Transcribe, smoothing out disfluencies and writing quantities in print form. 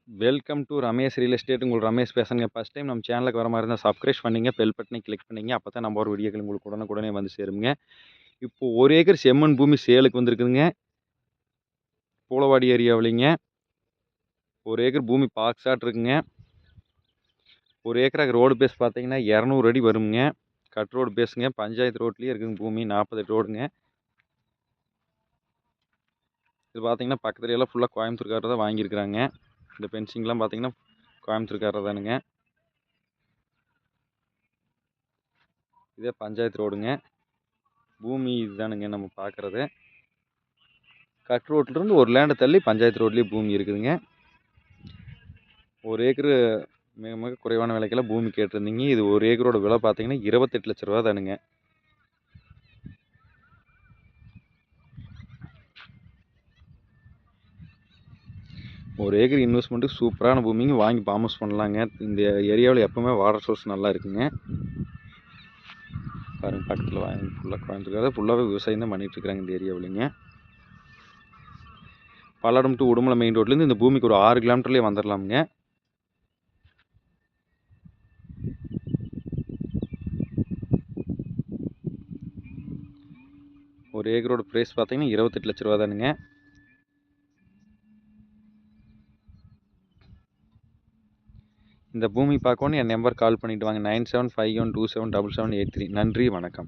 Welcome to Ramesh real estate. உங்களுக்கு ரமேஷ் பேசுங்க. First time நம்ம சேனலுக்கு வர மாதிரி இருந்தால் சப்ஸ்கிரைப் பண்ணிங்க, பெல் பட்டனை கிளிக் பண்ணிங்க. அப்போ தான் நம்ம ஒரு வீடியோக்கள் உங்களுக்கு உடனுக்குடனே வந்து சேருங்க. இப்போ 1 ஏக்கர் செம்மண் பூமி சேலுக்கு வந்திருக்குதுங்க. பூளவாடி ஏரியாவிலிங்க. 1 ஏக்கர் பூமி பாக்ஸாட் இருக்குங்க. 1 ஏக்கராக்கு ரோடு பேஸ் பார்த்தீங்கன்னா 200 அடி வருங்க. Cut road பேஸுங்க. பஞ்சாயத்து ரோட்லேயே இருக்குங்க பூமி. 40 அடி ரோடுங்க. இது பார்த்தீங்கன்னா பக்கத்துல எல்லாம் ஃபுல்லாக கோயம்புத்தூர்காரர் தான் வாங்கியிருக்கிறாங்க. இந்த பென்சிங்லாம் பார்த்தீங்கன்னா கோயம்புத்தூர்காரர் தானுங்க. இதே பஞ்சாயத்து ரோடுங்க. பூமி இதுதானுங்க நம்ம பார்க்குறது. கட் ரோட்லேருந்து ஒரு லேண்டை தள்ளி பஞ்சாயத்து ரோட்லேயே பூமி இருக்குதுங்க. 1 ஏக்கரு மிக மிக குறைவான விலைக்கெல்லாம் பூமி கேட்டிருந்தீங்க. இது 1 ஏக்கரோட விலை பார்த்தீங்கன்னா 28 லட்ச ரூபா தானுங்க. ஒரு ஏக்கர் இன்வெஸ்ட்மெண்ட்டுக்கு சூப்பரான பூமிங்க. வாங்கி பாமஸ் பண்ணலாங்க. இந்த ஏரியாவில் எப்போவுமே வாட்டர் சோர்ஸ் நல்லா இருக்குங்க. பாருங்கள் பக்கத்தில் வாங்கி ஃபுல்லாக கோயம்புத்தூர் ஃபுல்லாகவே விவசாயம் தான் பண்ணிகிட்ருக்குறாங்க இந்த ஏரியாவிலிங்க. பல்லடம் டு உடுமலை மெயின் ரோட்லேருந்து இந்த பூமிக்கு ஒரு 6 கிலோமீட்டர்லேயே வந்துடலாமுங்க. ஒரு ஏக்கரோட ப்ரைஸ் பார்த்தீங்கன்னா 28 லட்ச ரூபா தானுங்க. இந்த பூமி பார்க்கணும் என் நம்பர் கால் பண்ணிவிட்டு வாங்க. 9751277783. நன்றி, வணக்கம்.